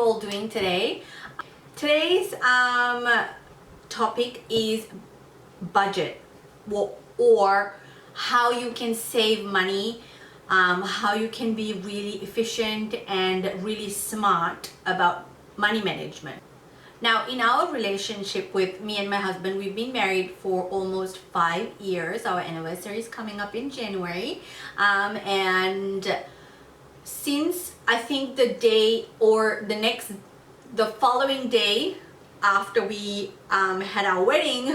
all doing today? Today's topic is budget, or how you can save money, how you can be really efficient and really smart about money management. Now, in our relationship with me and my husband, we've been married for almost 5 years. Our anniversary is coming up in January. And since I think the day or the following day after we had our wedding,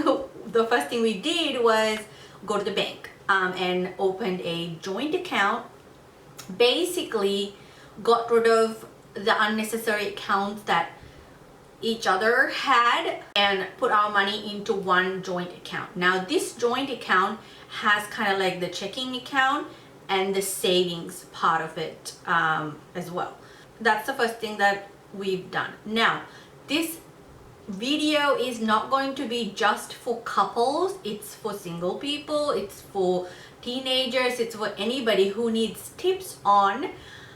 the first thing we did was go to the bank and opened a joint account. Basically got rid of the unnecessary accounts that each other had and put our money into one joint account. Now this joint account has kind of like the checking account and the savings part of it as well. That's the first thing that we've done. Now this video is not going to be just for couples, it's for single people, it's for teenagers, it's for anybody who needs tips on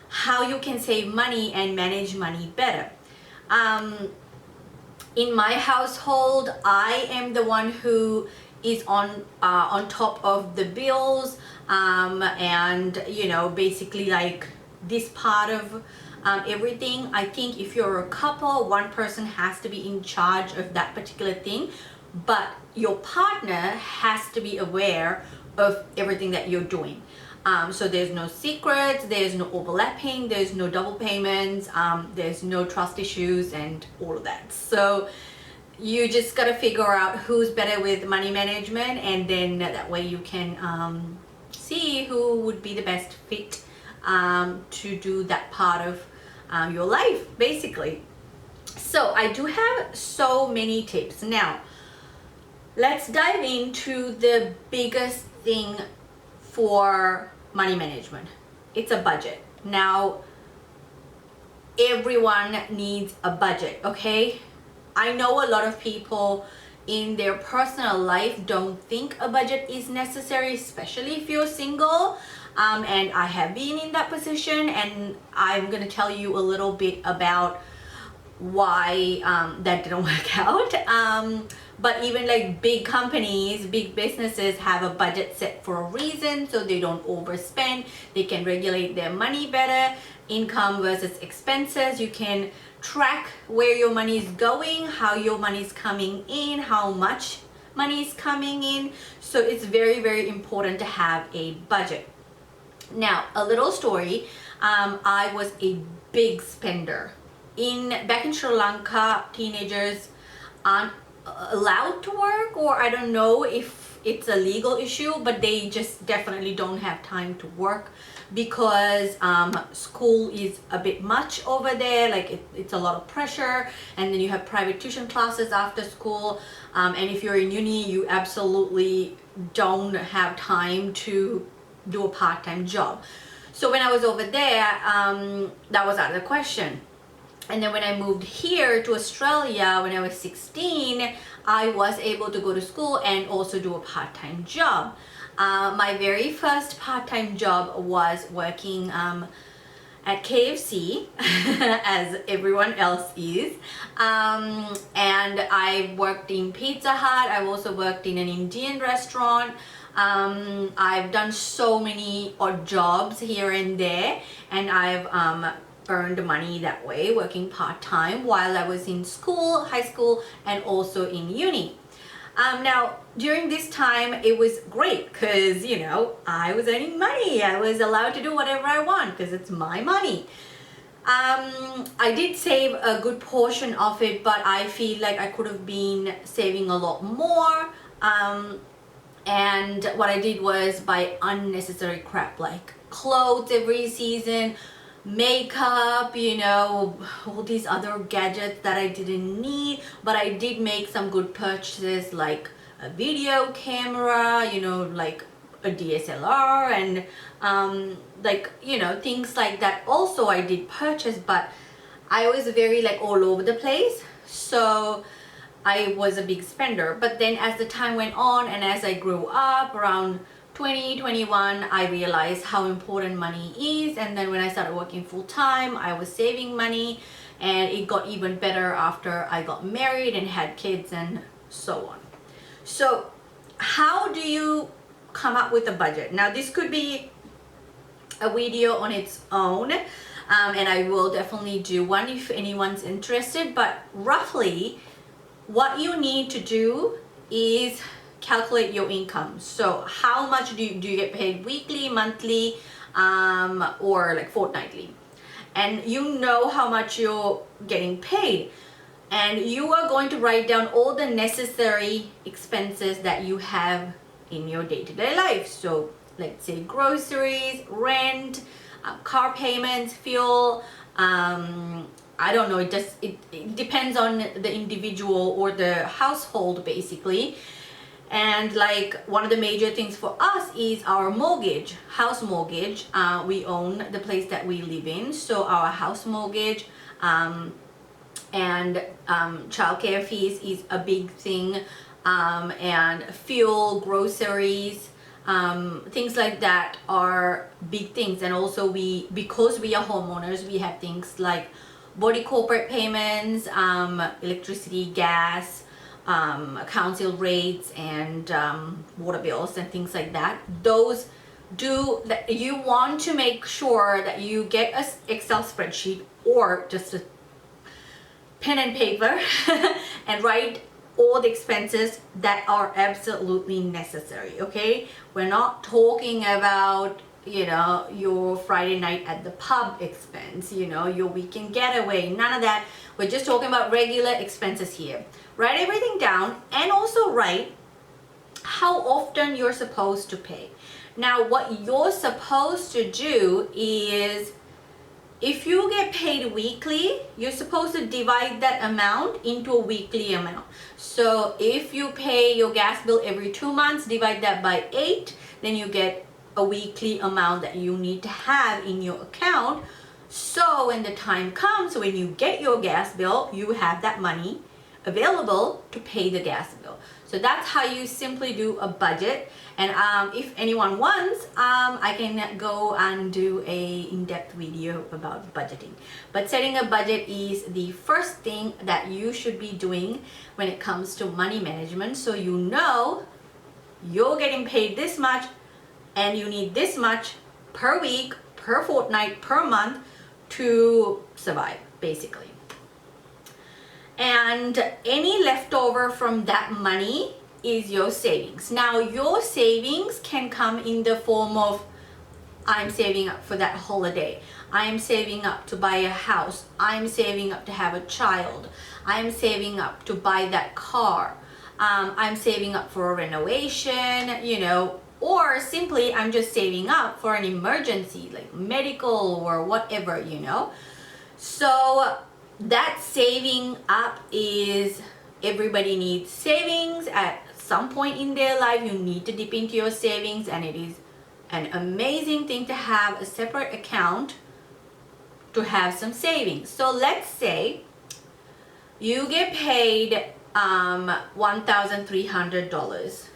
how you can save money and manage money better. In my household, I am the one who is on top of the bills, and you know, basically like this part of everything. I think if you're a couple, one person has to be in charge of that particular thing, but your partner has to be aware of everything that you're doing. So there's no secrets, there's no overlapping, there's no double payments, there's no trust issues and all of that. So you just got to figure out who's better with money management, and then that way you can see who would be the best fit to do that part of your life, basically. So I do have so many tips. Now let's dive into the biggest thing for money management. It's a budget. Now everyone needs a budget, okay? I know a lot of people in their personal life don't think a budget is necessary, especially if you're single, and I have been in that position, and I'm gonna tell you a little bit about why that didn't work out. But even like big companies, big businesses have a budget set for a reason, so they don't overspend. They can regulate their money better, income versus expenses. You can track where your money is going, how your money is coming in, how much money is coming in. So it's very, very important to have a budget. Now, a little story. I was a big spender. Back in Sri Lanka, teenagers aren't allowed to work, or I don't know if it's a legal issue, but they just definitely don't have time to work because school is a bit much over there. Like it's a lot of pressure, and then you have private tuition classes after school, and if you're in uni, you absolutely don't have time to do a part-time job. So when I was over there, that was out of the question. And then when I moved here to Australia when I was 16, I was able to go to school and also do a part-time job. My very first part-time job was working at KFC, as everyone else is. And I worked in Pizza Hut. I've also worked in an Indian restaurant. I've done so many odd jobs here and there, and I've earned money that way, working part-time while I was in school, high school, and also in uni. Now during this time it was great because, you know, I was earning money. I was allowed to do whatever I want because it's my money. I did save a good portion of it, but I feel like I could have been saving a lot more. And what I did was buy unnecessary crap like clothes every season, makeup, you know, all these other gadgets that I didn't need. But I did make some good purchases like a video camera, you know, like a DSLR, and like, you know, things like that. Also I did purchase, but I was very like all over the place, so I was a big spender. But then as the time went on and as I grew up around 2021, I realized how important money is, and then when I started working full-time, I was saving money, and it got even better after I got married and had kids and so on. So how do you come up with a budget? Now this could be a video on its own, and I will definitely do one if anyone's interested, but roughly what you need to do is calculate your income. So how much do you get paid weekly, monthly, or like fortnightly, and you know how much you're getting paid, and you are going to write down all the necessary expenses that you have in your day-to-day life. So let's say groceries, rent, car payments, fuel, I don't know, it depends on the individual or the household basically. And like one of the major things for us is our mortgage, house mortgage. We own the place that we live in, so our house mortgage and childcare fees is a big thing, and fuel, groceries, things like that are big things. And also because we are homeowners, we have things like body corporate payments, electricity, gas, council rates, and water bills and things like that. Those that you want to make sure that you get an Excel spreadsheet or just a pen and paper and write all the expenses that are absolutely necessary. Okay, we're not talking about, you know, your Friday night at the pub expense, you know, your weekend getaway, none of that. We're just talking about regular expenses here. Write everything down, and also write how often you're supposed to pay. Now what you're supposed to do is, if you get paid weekly, you're supposed to divide that amount into a weekly amount. So if you pay your gas bill every 2 months, divide that by 8, then you get a weekly amount that you need to have in your account. So when the time comes, when you get your gas bill, you have that money available to pay the gas bill. So that's how you simply do a budget. And if anyone wants, I can go and do a in-depth video about budgeting. But setting a budget is the first thing that you should be doing when it comes to money management. So you know you're getting paid this much and you need this much per week, per fortnight, per month to survive, basically. And any leftover from that money is your savings. Now your savings can come in the form of, I'm saving up for that holiday, I'm saving up to buy a house, I'm saving up to have a child, I'm saving up to buy that car, I'm saving up for a renovation, you know, or simply I'm just saving up for an emergency like medical or whatever, you know. So that saving up is, everybody needs savings at some point in their life. You need to dip into your savings, and it is an amazing thing to have a separate account to have some savings. So let's say you get paid $1,300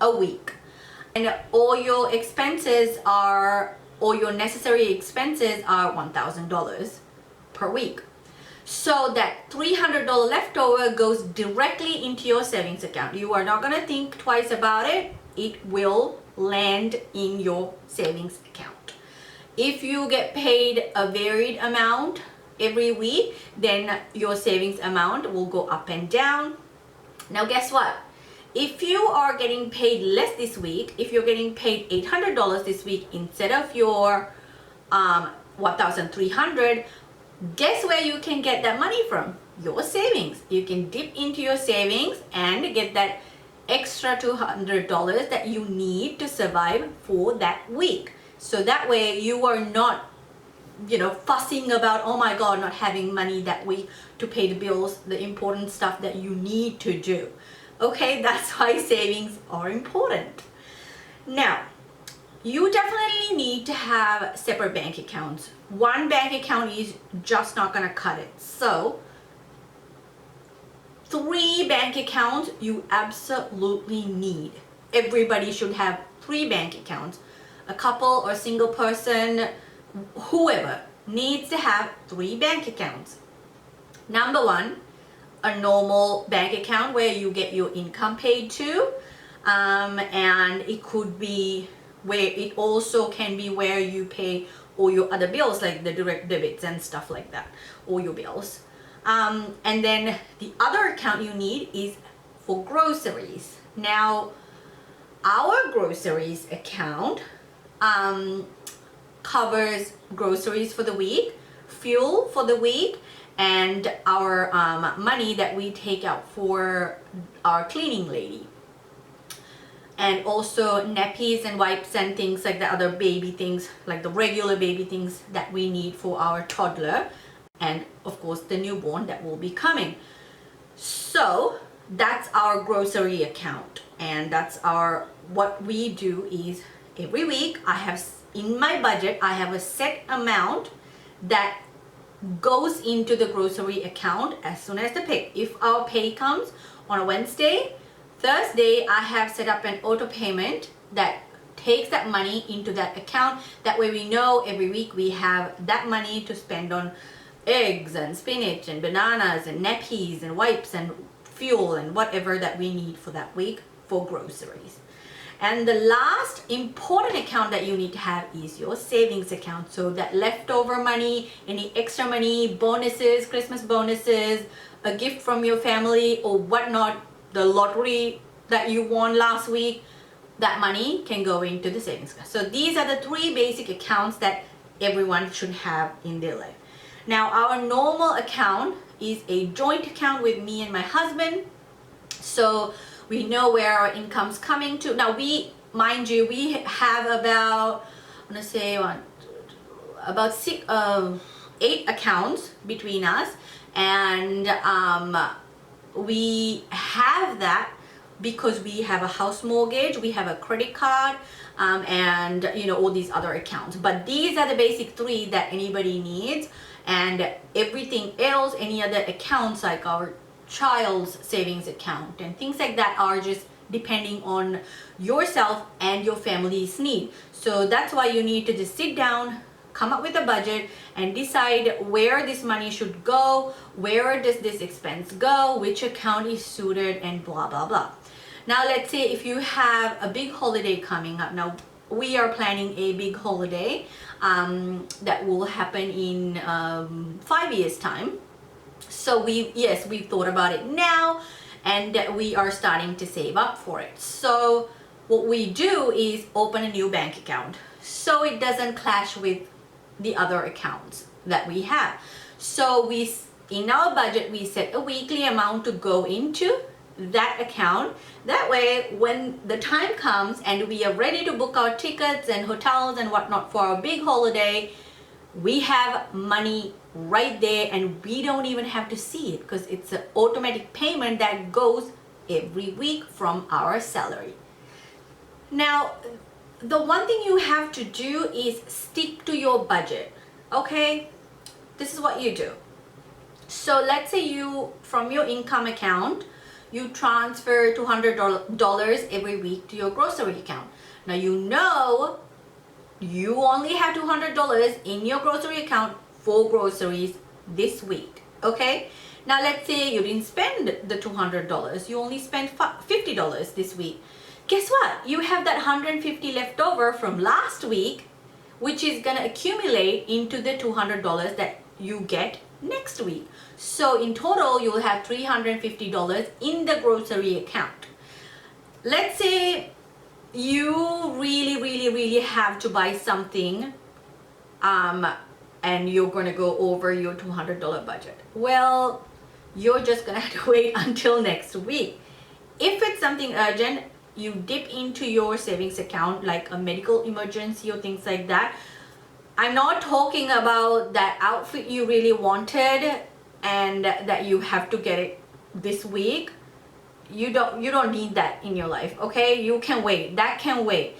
a week, and all your expenses are, all your necessary expenses are $1,000 per week. So that $300 leftover goes directly into your savings account. You are not going to think twice about it. It will land in your savings account. If you get paid a varied amount every week, then your savings amount will go up and down. Now guess what? If you are getting paid less this week, if you're getting paid $800 this week instead of your $1,300, guess where you can get that money from? Your savings. You can dip into your savings and get that extra $200 that you need to survive for that week. So that way you are not, you know, fussing about, oh my God, not having money that week to pay the bills, the important stuff that you need to do. Okay, that's why savings are important. Now, you definitely need to have separate bank accounts. One bank account is just not gonna cut it. So 3 bank accounts you absolutely need. Everybody should have 3 bank accounts. A couple or single person, whoever, needs to have 3 bank accounts. Number one, a normal bank account where you get your income paid to, and it could be where it also can be where you pay all your other bills like the direct debits and stuff like that, all your bills. And then the other account you need is for groceries. Now, our groceries account covers groceries for the week, fuel for the week, and our money that we take out for our cleaning lady. And also nappies and wipes and things like the other baby things, like the regular baby things that we need for our toddler, and of course the newborn that will be coming. So that's our grocery account, and that's our, what we do is every week I have in my budget, I have a set amount that goes into the grocery account as soon as the pay. If our pay comes on a Wednesday, Thursday I have set up an auto payment that takes that money into that account. That way we know every week we have that money to spend on eggs and spinach and bananas and nappies and wipes and fuel and whatever that we need for that week for groceries. And the last important account that you need to have is your savings account. So that leftover money, any extra money, bonuses, Christmas bonuses, a gift from your family or whatnot, the lottery that you won last week, that money can go into the savings account. So these are the three basic accounts that everyone should have in their life. Now, our normal account is a joint account with me and my husband. So we know where our income's coming to. Now we, mind you, we have about, I want to say about 8 accounts between us, and we have that because we have a house mortgage, we have a credit card, and you know, all these other accounts. But these are the basic 3 that anybody needs, and everything else, any other accounts like our child's savings account and things like that are just depending on yourself and your family's need. So that's why you need to just sit down, come up with a budget and decide where this money should go, where does this expense go, which account is suited, and blah blah blah. Now let's say if you have a big holiday coming up. Now we are planning a big holiday that will happen in 5 years time. So we've thought about it now, and we are starting to save up for it. So what we do is open a new bank account so it doesn't clash with the other accounts that we have. So in our budget we set a weekly amount to go into that account. That way when the time comes and we are ready to book our tickets and hotels and whatnot for our big holiday, we have money right there and we don't even have to see it because it's an automatic payment that goes every week from our salary. Now, the one thing you have to do is stick to your budget, okay? This is what you do. So let's say you, from your income account, you transfer $200 every week to your grocery account. Now you know you only have $200 in your grocery account for groceries this week, okay? Now let's say you didn't spend the $200, you only spent $50 this week. Guess what? You have that $150 left over from last week, which is gonna accumulate into the $200 that you get next week. So in total, you'll have $350 in the grocery account. Let's say you really have to buy something and you're gonna go over your $200 budget. Well, you're just gonna have to wait until next week. If it's something urgent, you dip into your savings account like a medical emergency or things like that. I'm not talking about that outfit you really wanted and that you have to get it this week. You don't need that in your life, okay? You can wait. That can wait.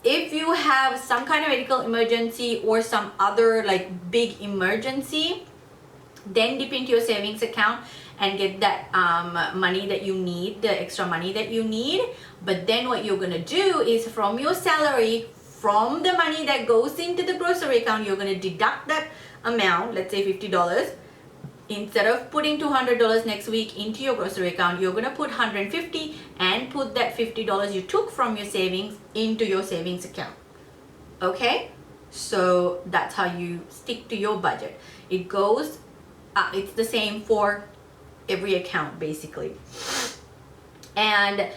If you have some kind of medical emergency or some other like big emergency, then dip into your savings account and get that money that you need, the extra money that you need. But then what you're gonna do is from your salary, from the money that goes into the grocery account, you're gonna deduct that amount, let's say $50, instead of putting $200 next week into your grocery account, you're going to put $150 and put that $50 you took from your savings into your savings account. Okay, so that's how you stick to your budget. It goes it's the same for every account basically. And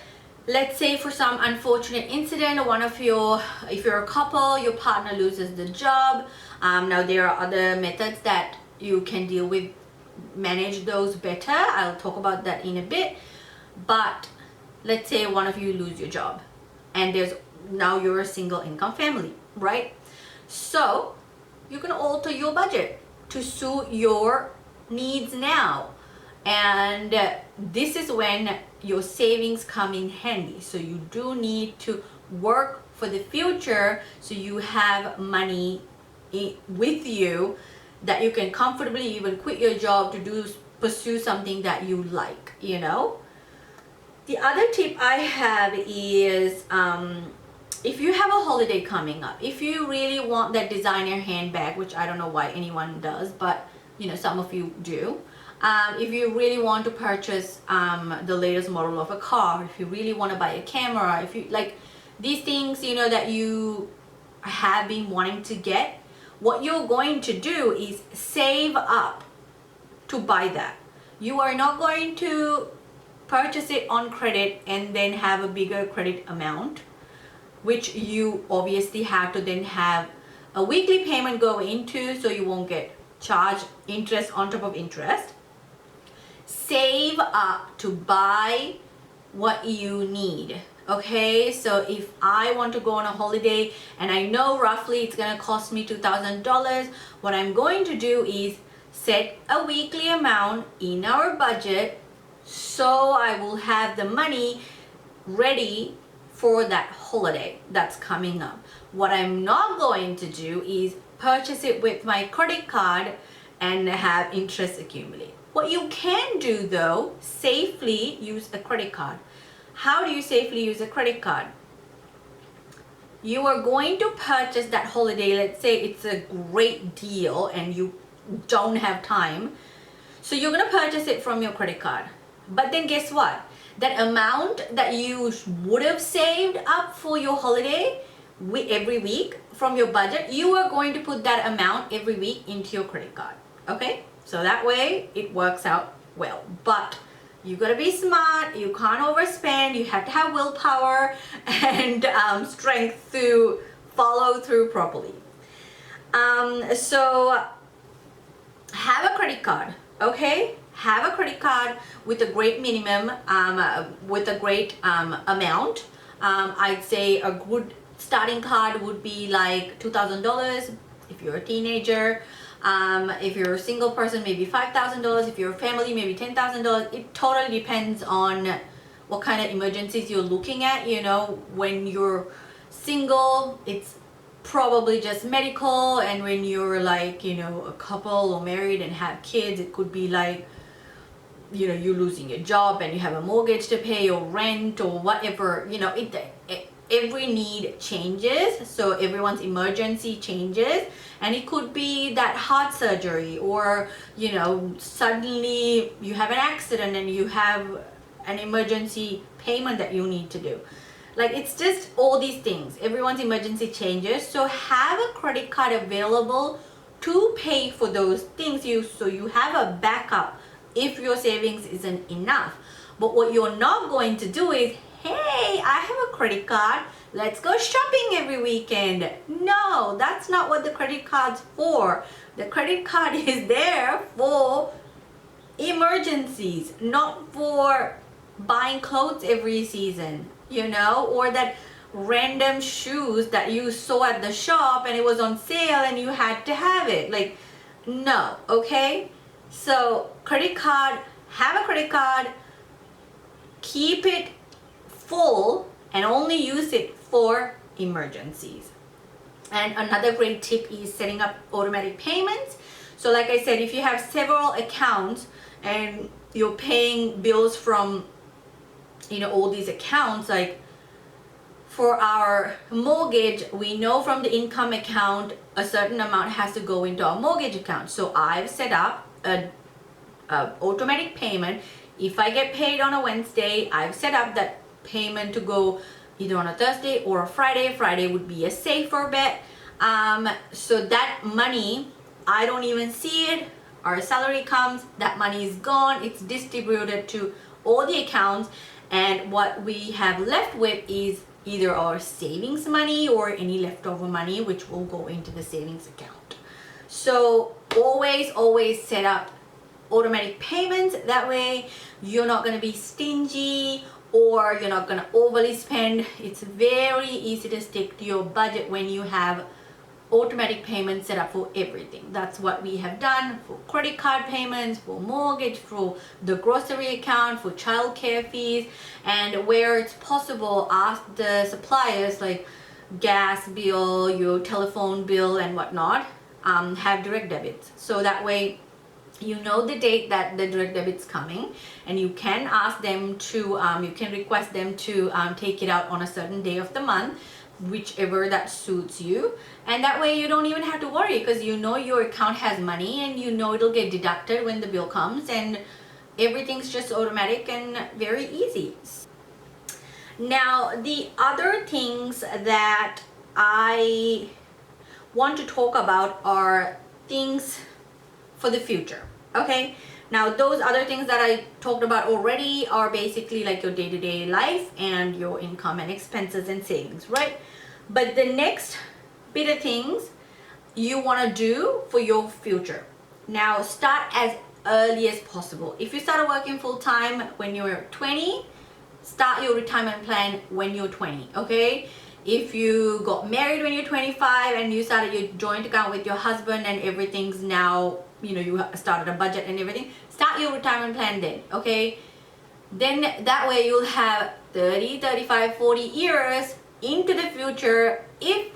let's say for some unfortunate incident, if you're a couple, your partner loses the job. Now there are other methods that you can deal with, manage those better. I'll talk about that in a bit. But let's say one of you lose your job and now you're a single income family, right? So you can alter your budget to suit your needs now. And this is when your savings come in handy. So you do need to work for the future so you have money with you that you can comfortably even quit your job to pursue something that you like, you know. The other tip I have is if you have a holiday coming up, if you really want that designer handbag, which I don't know why anyone does, but you know, some of you do. If you really want to purchase the latest model of a car, if you really want to buy a camera, if you like these things, you know, that you have been wanting to get, what you're going to do is save up to buy that. You are not going to purchase it on credit and then have a bigger credit amount, which you obviously have to then have a weekly payment go into, so you won't get charged interest on top of interest. Save up to buy what you need. Okay, so if I want to go on a holiday and I know roughly it's gonna cost me $2,000, what I'm going to do is set a weekly amount in our budget so I will have the money ready for that holiday that's coming up. What I'm not going to do is purchase it with my credit card and have interest accumulate. What you can do though, safely use a credit card. How do you safely use a credit card? You are going to purchase that holiday, let's say it's a great deal and you don't have time, so you're going to purchase it from your credit card. But then guess what? That amount that you would have saved up for your holiday every week from your budget, you are going to put that amount every week into your credit card. Okay, so that way it works out well. But you gotta be smart, you can't overspend, you have to have willpower and strength to follow through properly. So have a credit card, okay? Have a credit card with a great minimum, with a great amount. I'd say a good starting card would be like $2,000 if you're a teenager. If you're a single person, maybe $5,000. If you're a family, maybe $10,000. It totally depends on what kind of emergencies you're looking at. You know, when you're single, it's probably just medical, and when you're like, you know, a couple or married and have kids, it could be like, you know, you're losing your job and you have a mortgage to pay or rent or whatever. You know, every need changes, so everyone's emergency changes, and it could be that heart surgery, or you know, suddenly you have an accident and you have an emergency payment that you need to do. Like, it's just all these things, everyone's emergency changes, so have a credit card available to pay for those things, so you have a backup if your savings isn't enough. But what you're not going to do is, hey, I have a credit card, let's go shopping every weekend. No, that's not what the credit card's for. The credit card is there for emergencies, not for buying clothes every season, you know, or that random shoes that you saw at the shop and it was on sale and you had to have it. Like, no, okay? So credit card, have a credit card, keep it full and only use it for emergencies. And another great tip is setting up automatic payments. So like I said, if you have several accounts and you're paying bills from, you know, all these accounts, like for our mortgage, we know from the income account a certain amount has to go into our mortgage account. So I've set up a automatic payment. If I get paid on a Wednesday, I've set up that payment to go either on a Thursday or a Friday. Friday would be a safer bet. So that money, I don't even see it. Our salary comes, that money is gone, it's distributed to all the accounts, and what we have left with is either our savings money or any leftover money, which will go into the savings account. So always set up automatic payments. That way you're not going to be stingy or you're not going to overly spend. It's very easy to stick to your budget when you have automatic payments set up for everything. That's what we have done for credit card payments, for mortgage, for the grocery account, for childcare fees, and where it's possible, ask the suppliers like gas bill, your telephone bill and whatnot, have direct debits. So that way you know the date that the direct debit's coming, and you can ask them to, you can request them to take it out on a certain day of the month, whichever that suits you. And that way you don't even have to worry, because you know your account has money and you know it'll get deducted when the bill comes, and everything's just automatic and very easy. Now, the other things that I want to talk about are things for the future. Okay, now those other things that I talked about already are basically like your day-to-day life and your income and expenses and savings, right? But the next bit of things you want to do for your future. Now, start as early as possible. If you started working full-time when you were 20, start your retirement plan when you're 20, okay? If you got married when you're 25 and you started your joint account with your husband and everything's now, you know, you started a budget and everything, start your retirement plan then, okay? Then that way you'll have 30, 35, 40 years into the future. If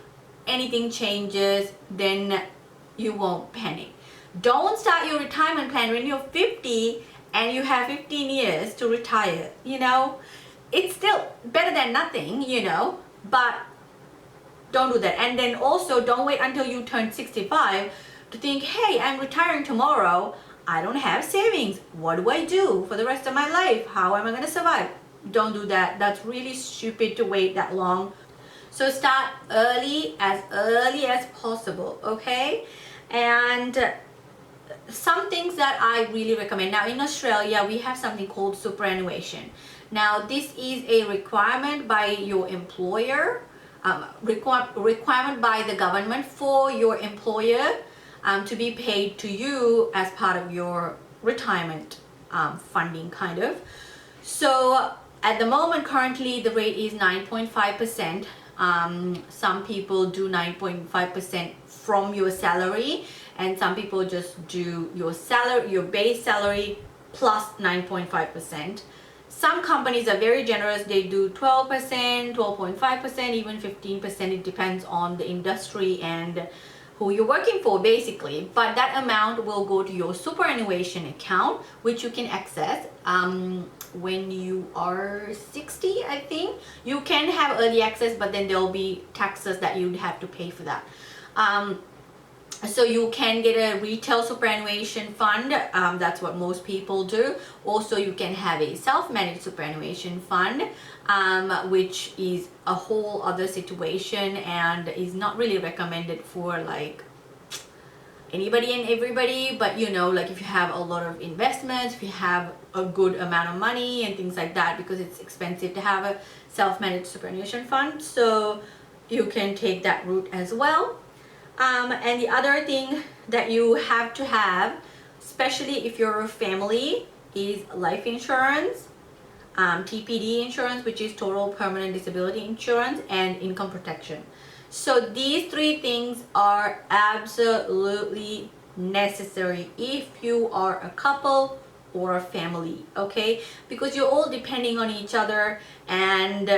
anything changes, then you won't panic. Don't start your retirement plan when you're 50 and you have 15 years to retire, you know? It's still better than nothing, you know, but don't do that. And then also don't wait until you turn 65 to think, hey, I'm retiring tomorrow. I don't have savings. What do I do for the rest of my life? How am I going to survive? Don't do that. That's really stupid to wait that long. So start early as possible, okay? And some things that I really recommend. Now in Australia, we have something called superannuation. Now this is a requirement by your employer, requirement by the government for your employer to be paid to you as part of your retirement funding, kind of. So at the moment, currently the rate is 9.5%. Some people do 9.5% from your salary, and some people just do your salary, your base salary plus 9.5%. Some companies are very generous. They do 12%, 12.5%, even 15%. It depends on the industry and who you're working for, basically. But that amount will go to your superannuation account, which you can access when you are 60, I think. You can have early access, but then there'll be taxes that you'd have to pay for that. So you can get a retail superannuation fund. That's what most people do. Also, you can have a self-managed superannuation fund, which is a whole other situation and is not really recommended for like anybody and everybody. But you know, like if you have a lot of investments, if you have a good amount of money and things like that, because it's expensive to have a self-managed superannuation fund. So you can take that route as well. And the other thing that you have to have, especially if you're a family, is life insurance, TPD insurance, which is total permanent disability insurance, and income protection. So these three things are absolutely necessary if you are a couple or a family, okay? Because you're all depending on each other, and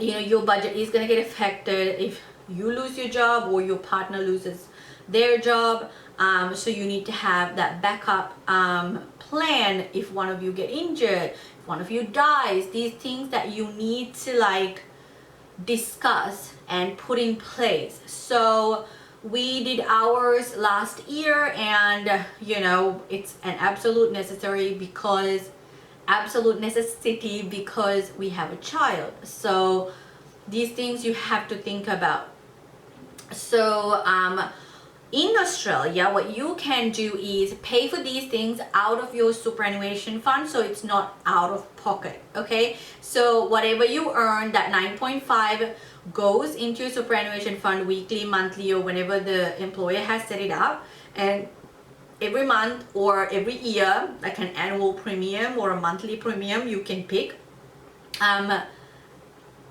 you know, your budget is going to get affected if you lose your job or your partner loses their job. So you need to have that backup plan if one of you get injured, if one of you dies. These things that you need to like discuss and put in place. So We did ours last year, and you know, it's an absolute necessity because we have a child. So these things you have to think about. So in Australia, what you can do is pay for these things out of your superannuation fund, so it's not out of pocket. Okay, so whatever you earn, that 9.5 goes into your superannuation fund weekly, monthly, or whenever the employer has set it up, and every month or every year, like an annual premium or a monthly premium, you can pick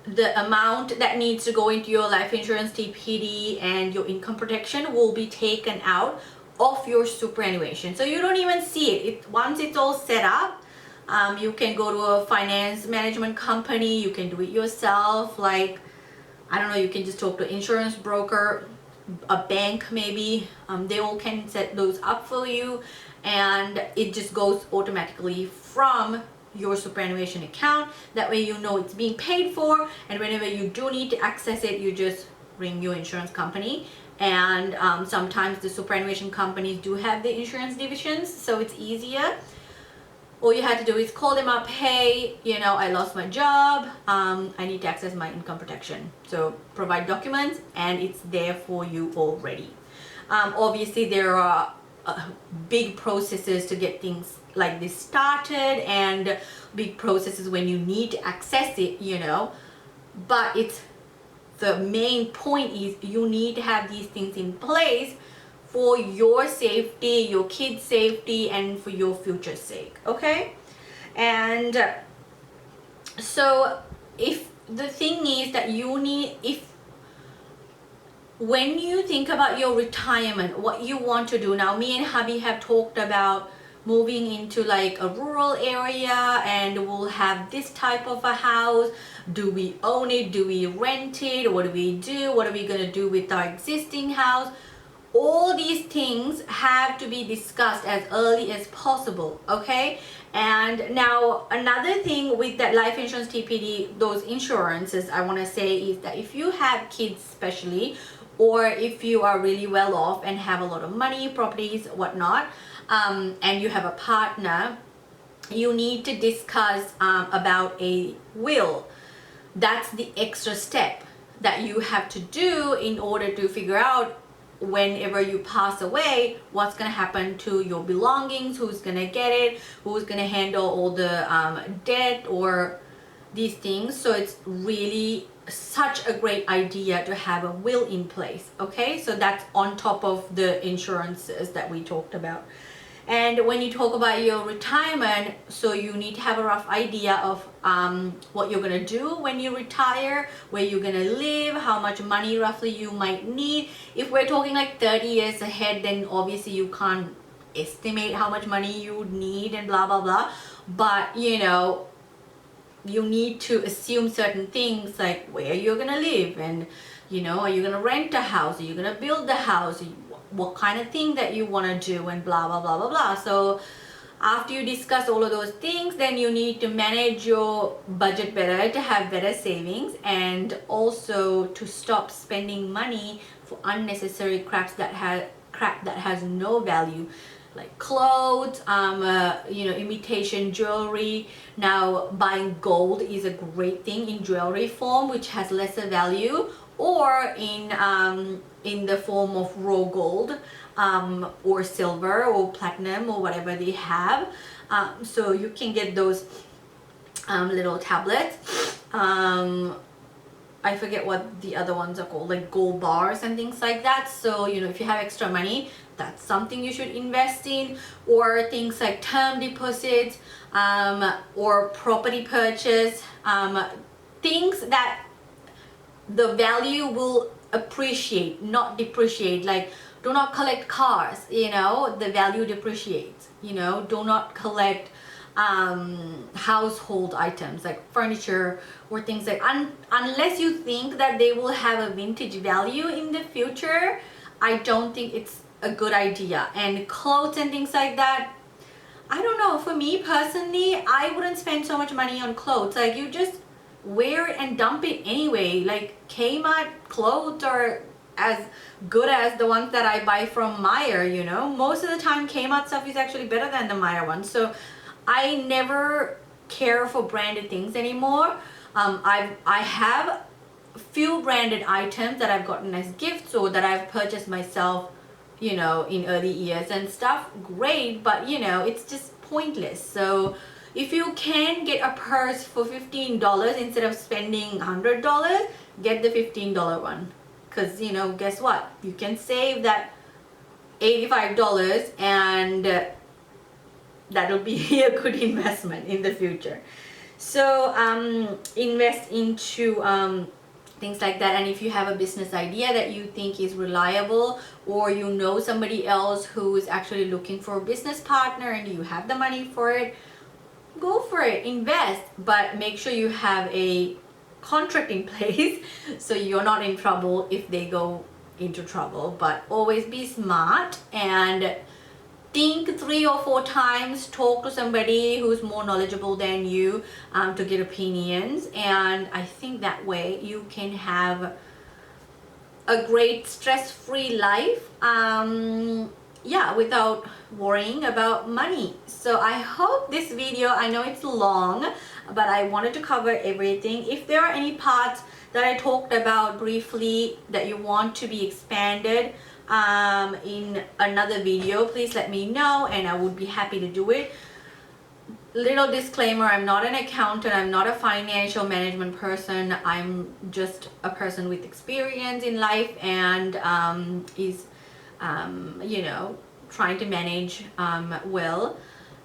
the amount that needs to go into your life insurance, TPD, and your income protection will be taken out of your superannuation. So you don't even see it. Once it's all set up, you can go to a finance management company, you can do it yourself. Like, I don't know, you can just talk to an insurance broker, a bank maybe. They all can set those up for you, and it just goes automatically from your superannuation account. That way you know it's being paid for, and whenever you do need to access it, you just ring your insurance company. And sometimes the superannuation companies do have the insurance divisions, so it's easier. All you had to do is call them up, hey, you know, I lost my job, I need to access my income protection. So provide documents and it's there for you already. Obviously there are big processes to get things like this started, and big processes when you need to access it, you know, but it's the main point is you need to have these things in place for your safety, your kids' safety, and for your future's sake. Okay, and so if the thing is that you need, if when you think about your retirement, what you want to do now, me and hubby have talked about moving into like a rural area, and we'll have this type of a house. Do we own it? Do we rent it? What do we do? What are we going to do with our existing house? All these things have to be discussed as early as possible. Okay, and now another thing with that life insurance, TPD, those insurances, I want to say is that if you have kids especially, or if you are really well off and have a lot of money, properties, whatnot, and you have a partner, you need to discuss about a will. That's the extra step that you have to do in order to figure out whenever you pass away, what's going to happen to your belongings, who's going to get it, who's going to handle all the debt or these things. So it's really such a great idea to have a will in place. Okay, so that's on top of the insurances that we talked about. And when you talk about your retirement, so you need to have a rough idea of what you're going to do when you retire, where you're going to live, how much money roughly you might need. If we're talking like 30 years ahead, then obviously you can't estimate how much money you would need and blah blah blah, but you know, you need to assume certain things like where you're going to live, and you know, are you going to rent a house, are you going to build the house, what kind of thing that you want to do, and blah blah blah blah blah. So after you discuss all of those things, then you need to manage your budget better, to have better savings, and also to stop spending money for unnecessary crap that has no value, like clothes, you know, imitation jewelry. Now buying gold is a great thing in jewelry form, which has lesser value, or in the form of raw gold, or silver or platinum or whatever they have. So you can get those little tablets. I forget what the other ones are called, like gold bars and things like that. So you know, if you have extra money, that's something you should invest in. Or things like term deposits, or property purchase, things that the value will appreciate, not depreciate. Like, do not collect cars, you know, the value depreciates. You know, do not collect household items like furniture or things like, unless you think that they will have a vintage value in the future, I don't think it's a good idea. And clothes and things like that, I don't know, for me personally, I wouldn't spend so much money on clothes. Like, you just wear it and dump it anyway. Like Kmart clothes are as good as the ones that I buy from Meijer, you know. Most of the time Kmart stuff is actually better than the Meijer one. So I never care for branded things anymore. I have few branded items that I've gotten as gifts or that I've purchased myself, you know, in early years and stuff. Great, but you know, it's just pointless. So if you can get a purse for $15 instead of spending $100, get the $15 one. Because, you know, guess what? You can save that $85 and that'll be a good investment in the future. So invest into things like that. And if you have a business idea that you think is reliable, or you know somebody else who is actually looking for a business partner and you have the money for it, go for it, invest, but make sure you have a contract in place so you're not in trouble if they go into trouble. But always be smart and think 3 or 4 times, talk to somebody who's more knowledgeable than you to get opinions, and I think that way you can have a great stress-free life, yeah, without worrying about money. So I hope this video, I know it's long, but I wanted to cover everything. If there are any parts that I talked about briefly that you want to be expanded in another video, please let me know and I would be happy to do it. Little disclaimer, I'm not an accountant, I'm not a financial management person, I'm just a person with experience in life and is you know, trying to manage well,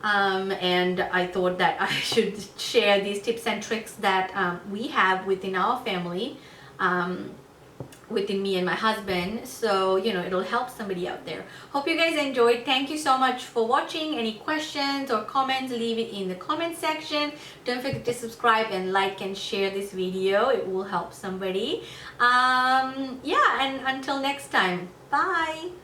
and I thought that I should share these tips and tricks that we have within our family, within me and my husband, so you know, it'll help somebody out there. Hope you guys enjoyed. Thank you so much for watching. Any questions or comments, leave it in the comment section. Don't forget to subscribe and like and share this video, it will help somebody. Yeah, and until next time, bye.